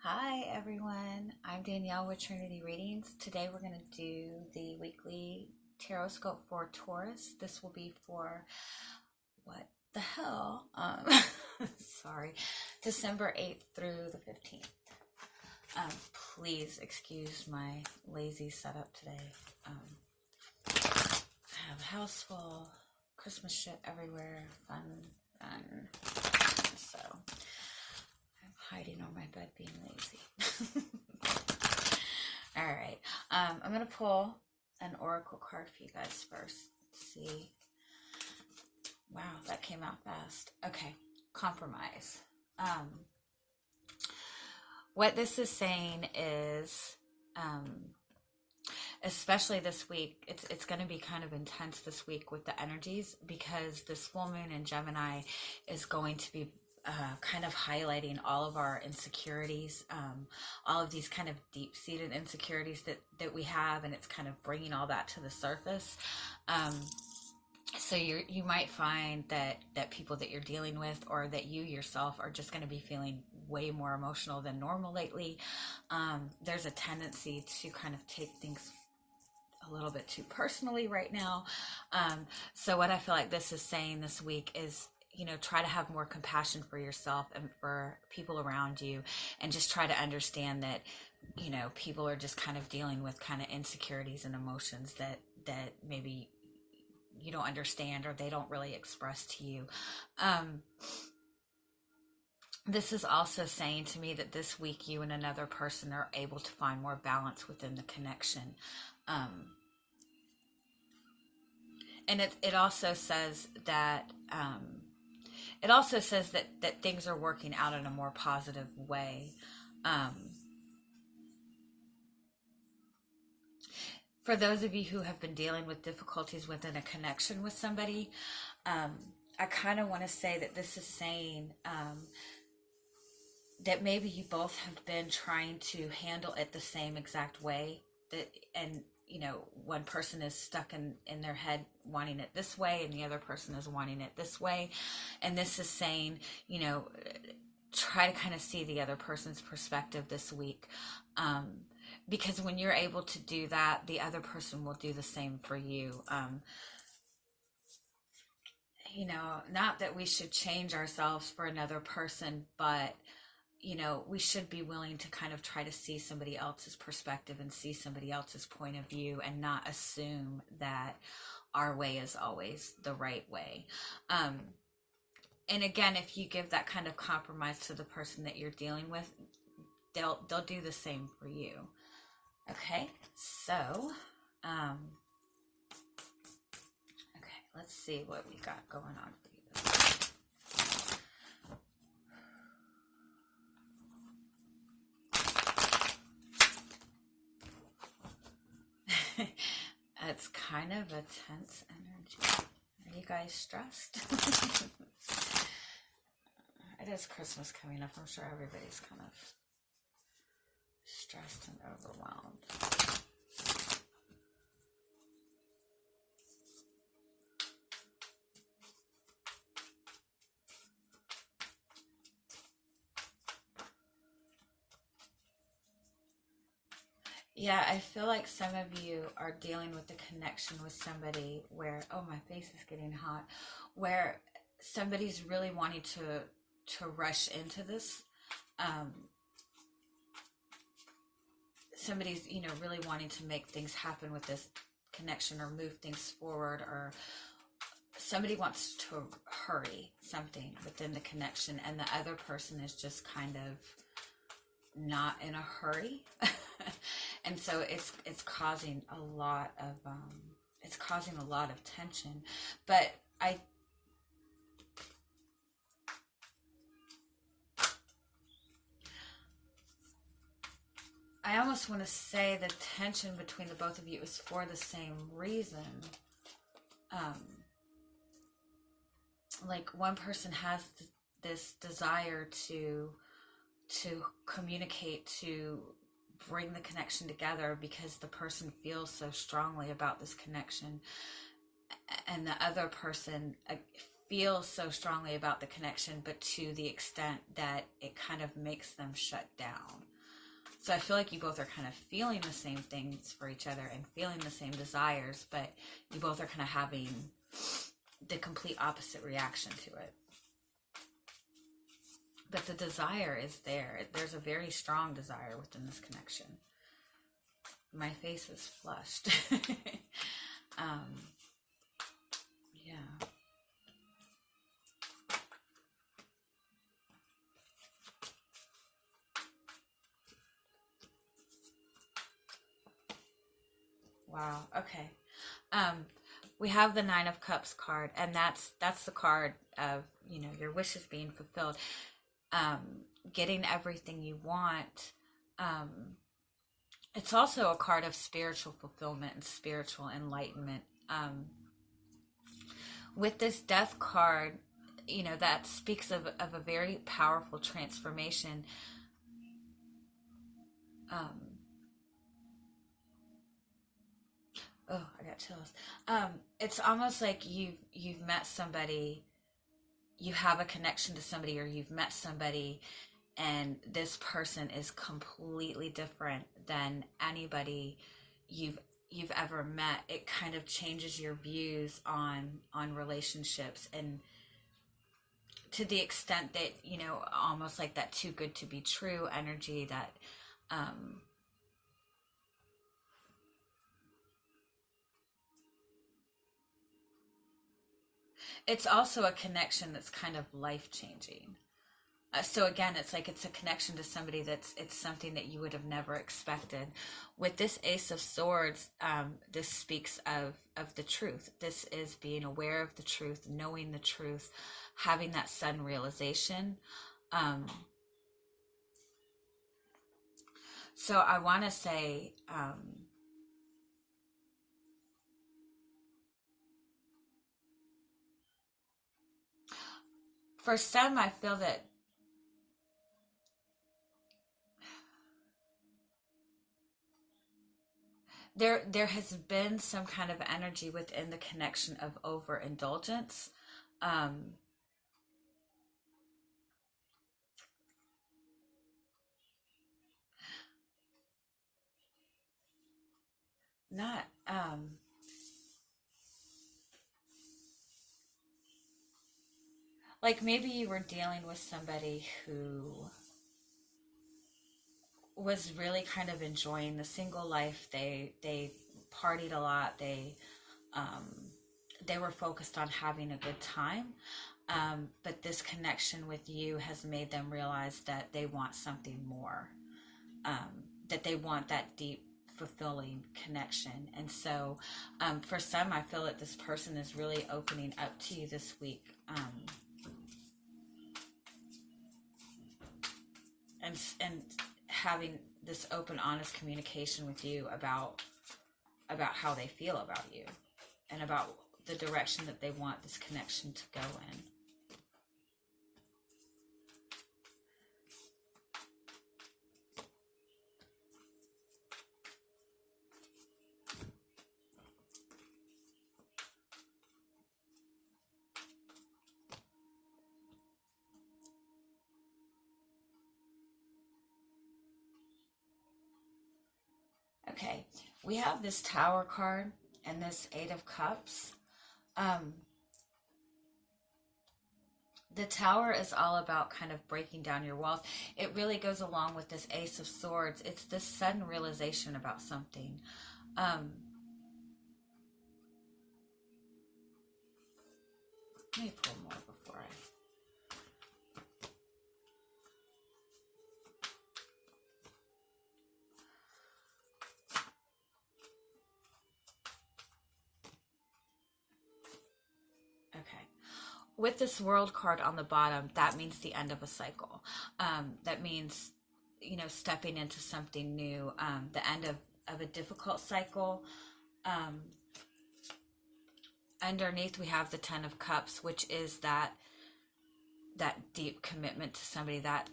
Hi everyone, I'm Danielle with Trinity Readings. Today we're going to do the weekly Tarotscope for Taurus. This will be for, what the hell, sorry, December 8th through the 15th. Please excuse my lazy setup today. I have a house full, Christmas shit everywhere, fun. So hiding on my bed being lazy. All right. I'm going to pull an oracle card for you guys first. Let's see. Wow, that came out fast. Okay. Compromise. What this is saying is, especially this week, it's going to be kind of intense this week with the energies, because this full moon in Gemini is going to be kind of highlighting all of our insecurities, all of these kind of deep-seated insecurities that we have, and it's kind of bringing all that to the surface. So you might find that people that you're dealing with, or that you yourself, are just going to be feeling way more emotional than normal lately. There's a tendency to kind of take things a little bit too personally right now. So what I feel like this is saying this week is, try to have more compassion for yourself and for people around you, and just try to understand that, people are just kind of dealing with kind of insecurities and emotions that maybe you don't understand, or they don't really express to you. This is also saying to me that this week you and another person are able to find more balance within the connection. And it also says that that things are working out in a more positive way. For those of you who have been dealing with difficulties within a connection with somebody, I kind of want to say that this is saying that maybe you both have been trying to handle it the same exact way, and one person is stuck in their head wanting it this way, and the other person is wanting it this way. And this is saying, try to kind of see the other person's perspective this week. Because when you're able to do that, the other person will do the same for you. Not that we should change ourselves for another person, but we should be willing to kind of try to see somebody else's perspective and see somebody else's point of view, and not assume that our way is always the right way. And again, if you give that kind of compromise to the person that you're dealing with, they'll do the same for you. Okay, so okay, let's see what we got going on for you this week. It's kind of a tense energy. Are you guys stressed? It is Christmas coming up. I'm sure everybody's kind of stressed and overwhelmed. Yeah, I feel like some of you are dealing with the connection with somebody where, oh, my face is getting hot, where somebody's really wanting to rush into this. Somebody's, really wanting to make things happen with this connection, or move things forward, or somebody wants to hurry something within the connection, and the other person is just kind of not in a hurry. And so it's causing a lot of tension. But I almost want to say the tension between the both of you is for the same reason. Like, one person has this desire to communicate, to bring the connection together, because the person feels so strongly about this connection, and the other person feels so strongly about the connection, but to the extent that it kind of makes them shut down. So I feel like you both are kind of feeling the same things for each other and feeling the same desires, but you both are kind of having the complete opposite reaction to it. But the desire is there. There's a very strong desire within this connection. My face is flushed. Yeah. Wow. Okay. We have the Nine of Cups card, and that's the card of, you know, your wishes being fulfilled, getting everything you want. It's also a card of spiritual fulfillment and spiritual enlightenment. With this Death card, you know, that speaks of a very powerful transformation. Oh, I got chills. It's almost like you've met somebody, you have a connection to somebody, or you've met somebody, and this person is completely different than anybody you've ever met. It kind of changes your views on relationships, and to the extent that, you know, almost like that too good to be true energy, that it's also a connection that's kind of life changing. So again, it's like it's a connection to somebody it's something that you would have never expected. With this Ace of Swords, this speaks of the truth. This is being aware of the truth, knowing the truth, having that sudden realization. So I want to say, for some, I feel that there has been some kind of energy within the connection of overindulgence. Um, not like maybe you were dealing with somebody who was really kind of enjoying the single life. They partied a lot. They were focused on having a good time. But this connection with you has made them realize that they want something more. That they want that deep, fulfilling connection. And so, for some, I feel that this person is really opening up to you this week. And having this open, honest communication with you about how they feel about you and about the direction that they want this connection to go in. Okay, we have this Tower card and this Eight of Cups. Um, the Tower is all about kind of breaking down your walls. It really goes along with this Ace of Swords. It's this sudden realization about something. Um, let me pull more before I... Okay. With this World card on the bottom, that means the end of a cycle. That means, you know, stepping into something new, the end of a difficult cycle. Underneath, we have the Ten of Cups, which is that deep commitment to somebody, that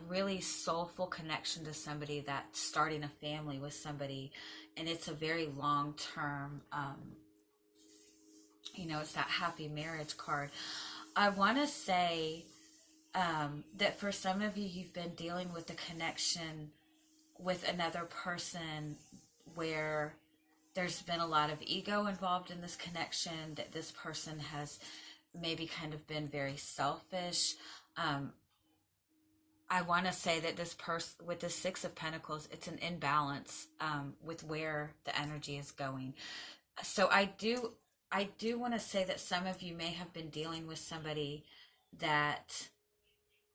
really soulful connection to somebody, that starting a family with somebody, and it's a very long term. You know, it's that happy marriage card. I want to say that for some of you, you've been dealing with a connection with another person where there's been a lot of ego involved in this connection, that this person has maybe kind of been very selfish. I want to say that this person, with the Six of Pentacles, it's an imbalance with where the energy is going. So I do want to say that some of you may have been dealing with somebody that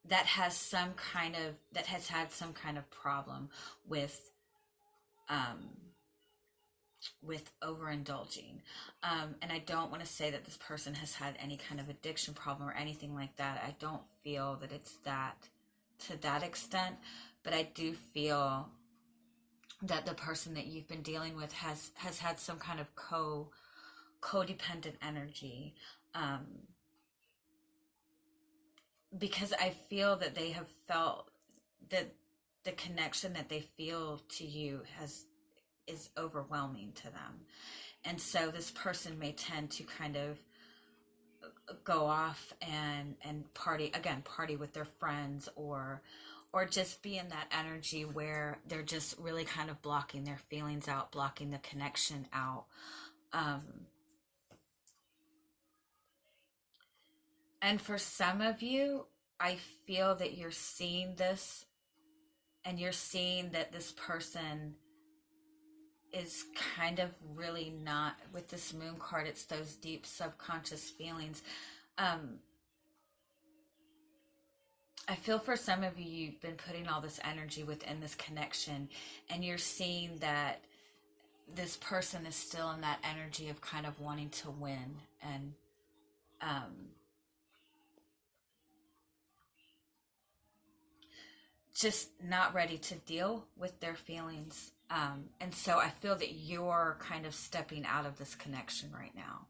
has some kind of, that has had some kind of problem with um, overindulging. And I don't want to say that this person has had any kind of addiction problem or anything like that. I don't feel that it's that, to that extent, but I do feel that the person that you've been dealing with has had some kind of codependent energy, because I feel that they have felt that the connection that they feel to you is overwhelming to them. And so this person may tend to kind of go off and party with their friends, or just be in that energy where they're just really kind of blocking their feelings out, blocking the connection out. And for some of you, I feel that you're seeing this, and you're seeing that this person is kind of really not, with this moon card, it's those deep subconscious feelings. I feel for some of you, you've been putting all this energy within this connection, and you're seeing that this person is still in that energy of kind of wanting to win, and just not ready to deal with their feelings. And so I feel that you're kind of stepping out of this connection right now.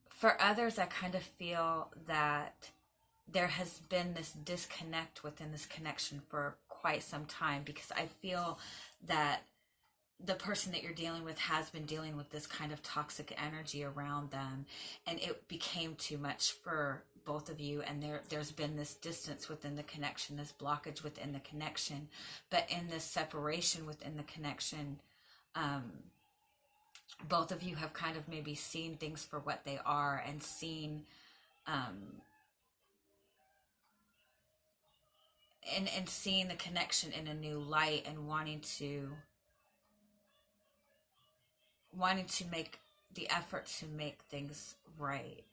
For others, I kind of feel that there has been this disconnect within this connection for quite some time, because I feel that the person that you're dealing with has been dealing with this kind of toxic energy around them, and it became too much for both of you, and there's been this distance within the connection, this blockage within the connection. But in this separation within the connection, both of you have kind of maybe seen things for what they are, and seen and seeing the connection in a new light, and wanting to make the effort to make things right.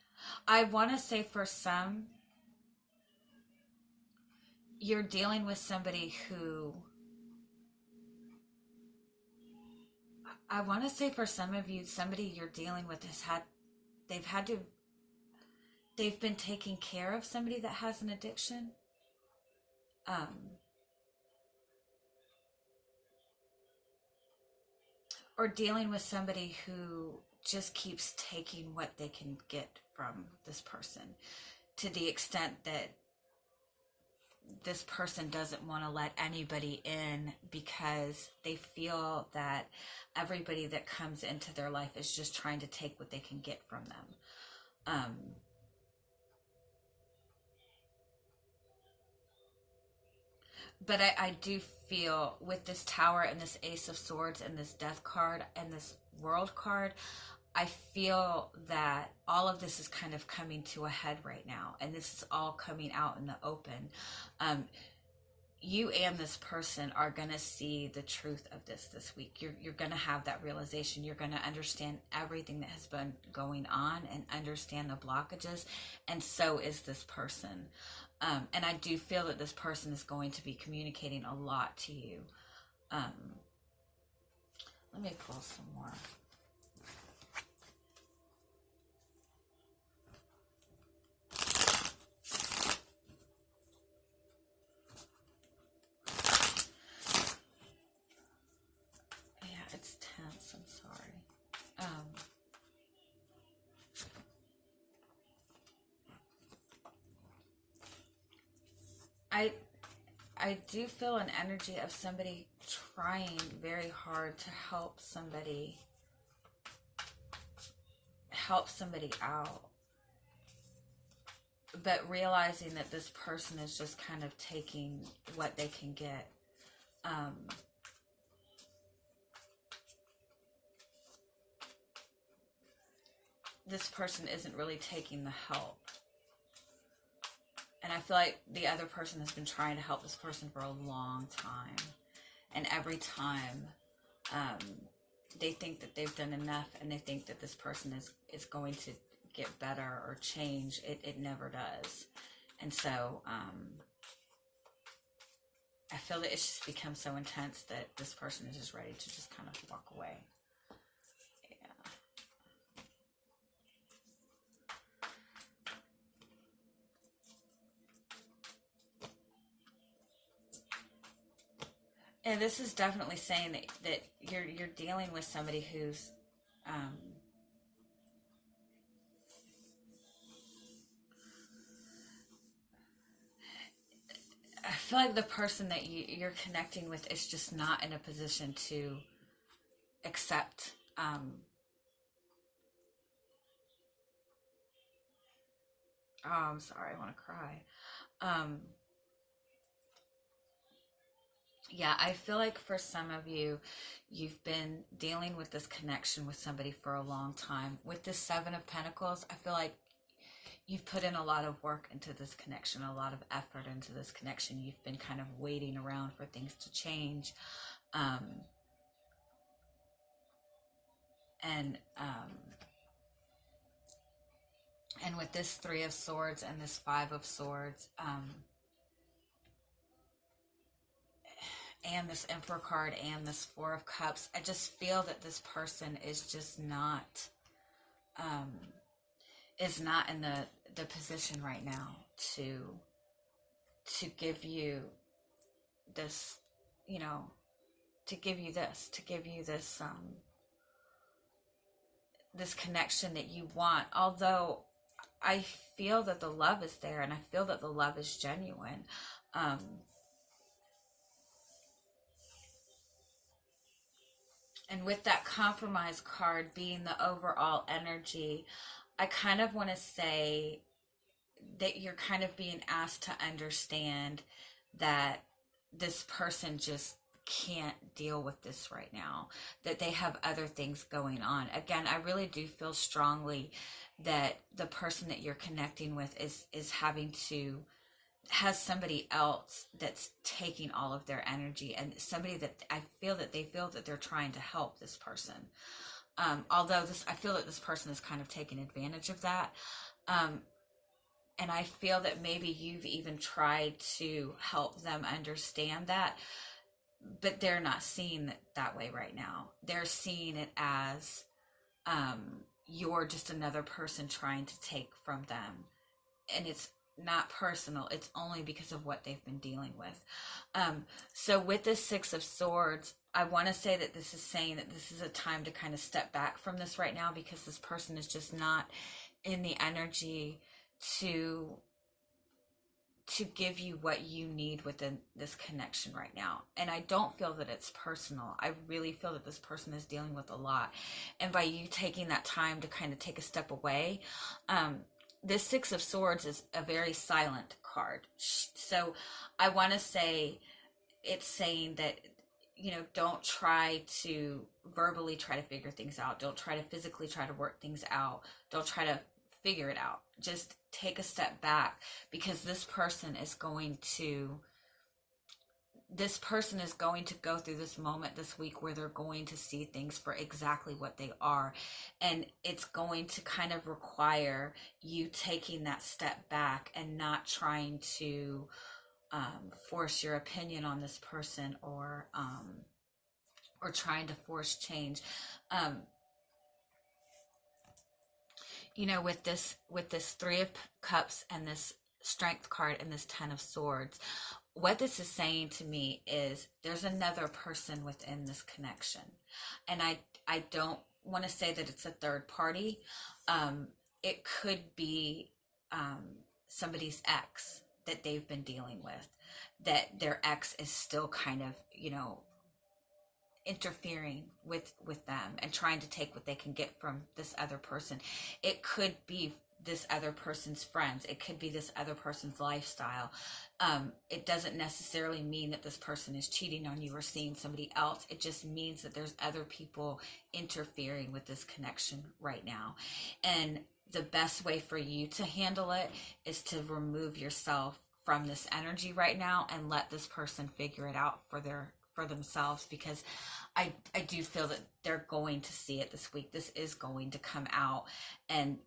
I want to say for some, you're dealing with somebody who, I want to say for some of you, somebody you're dealing with they've been taking care of somebody that has an addiction. Or dealing with somebody who just keeps taking what they can get from this person, to the extent that this person doesn't want to let anybody in, because they feel that everybody that comes into their life is just trying to take what they can get from them. But I do feel with this Tower and this Ace of Swords and this Death card and this World card, I feel that all of this is kind of coming to a head right now, and this is all coming out in the open. You and this person are going to see the truth of this week. You're going to have that realization. You're going to understand everything that has been going on, and understand the blockages, and so is this person. And I do feel that this person is going to be communicating a lot to you. Let me pull some more. Yeah, it's tense. I'm sorry. I do feel an energy of somebody trying very hard to help somebody help somebody out, but realizing that this person is just kind of taking what they can get. This person isn't really taking the help. And I feel like the other person has been trying to help this person for a long time. And every time they think that they've done enough and they think that this person is going to get better or change, it never does. And so I feel that it's just become so intense that this person is just ready to just kind of walk away. And this is definitely saying that you're dealing with somebody who's I feel like the person that you're connecting with is just not in a position to accept oh, I'm sorry, I want to cry. Yeah, I feel like for some of you, you've been dealing with this connection with somebody for a long time. With this Seven of Pentacles, I feel like you've put in a lot of work into this connection, a lot of effort into this connection. You've been kind of waiting around for things to change. And with this Three of Swords and this Five of Swords, and this Emperor card and this Four of Cups, I just feel that this person is just not in the position right now to give you this, to give you this this connection that you want. Although I feel that the love is there and I feel that the love is genuine. And with that Compromise card being the overall energy, I kind of want to say that you're kind of being asked to understand that this person just can't deal with this right now, that they have other things going on. Again, I really do feel strongly that the person that you're connecting with has somebody else that's taking all of their energy, and somebody that I feel that they feel that they're trying to help this person. Although I feel that this person is kind of taking advantage of that. And I feel that maybe you've even tried to help them understand that, but they're not seeing it that way right now. They're seeing it as you're just another person trying to take from them. And it's not personal. It's only because of what they've been dealing with. So with this Six of Swords, I want to say that this is saying that this is a time to kind of step back from this right now, because this person is just not in the energy to give you what you need within this connection right now. And I don't feel that it's personal. I really feel that this person is dealing with a lot. And by you taking that time to kind of take a step away, this Six of Swords is a very silent card. So I want to say it's saying that, don't try to verbally try to figure things out. Don't try to physically try to work things out. Don't try to figure it out. Just take a step back, because this person is going to go through this moment this week where they're going to see things for exactly what they are. And it's going to kind of require you taking that step back and not trying to force your opinion on this person, or trying to force change. With this Three of Cups and this Strength card and this Ten of Swords, what this is saying to me is there's another person within this connection. And I don't want to say that it's a third party. It could be somebody's ex that they've been dealing with, that their ex is still kind of, interfering with them and trying to take what they can get from this other person. It could be this other person's friends. It could be this other person's lifestyle. It doesn't necessarily mean that this person is cheating on you or seeing somebody else. It just means that there's other people interfering with this connection right now. And the best way for you to handle it is to remove yourself from this energy right now and let this person figure it out for themselves, because I do feel that they're going to see it this week. This is going to come out, and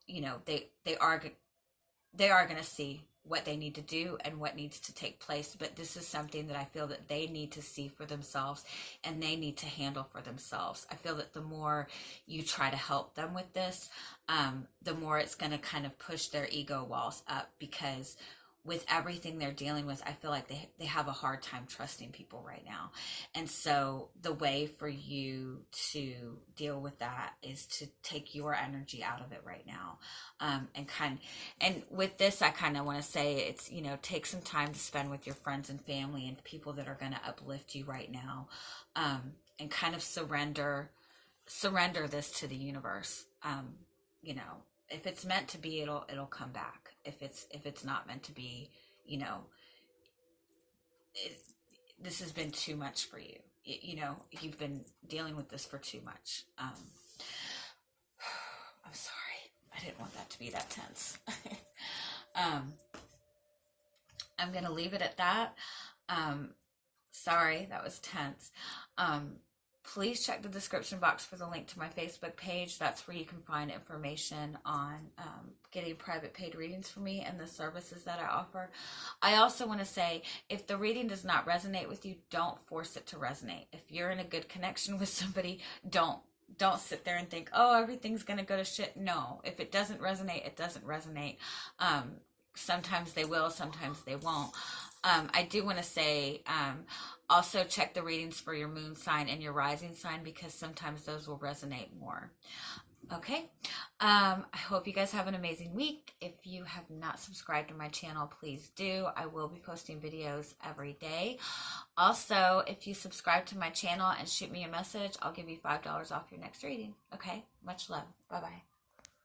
you know, they are going to see what they need to do and what needs to take place. But this is something that I feel that they need to see for themselves and they need to handle for themselves. I feel that the more you try to help them with this, the more it's going to kind of push their ego walls up, because with everything they're dealing with, I feel like they have a hard time trusting people right now. And so the way for you to deal with that is to take your energy out of it right now. And with this, I kind of want to say it's, you know, take some time to spend with your friends and family and people that are going to uplift you right now. And kind of surrender this to the universe. You know, if it's meant to be, it'll come back. If it's not meant to be, you know, this has been too much for you. You know, you've been dealing with this for too much. I'm sorry. I didn't want that to be that tense. I'm going to leave it at that. Sorry, that was tense. Please check the description box for the link to my Facebook page. That's where you can find information on getting private paid readings for me and the services that I offer. I also want to say, if the reading does not resonate with you, don't force it to resonate. If you're in a good connection with somebody, don't sit there and think, oh, everything's going to go to shit. No, if it doesn't resonate, it doesn't resonate. Sometimes they will, sometimes they won't. I do want to say, also check the readings for your moon sign and your rising sign, because sometimes those will resonate more. Okay. I hope you guys have an amazing week. If you have not subscribed to my channel, please do. I will be posting videos every day. Also, if you subscribe to my channel and shoot me a message, I'll give you $5 off your next reading. Okay. Much love. Bye-bye.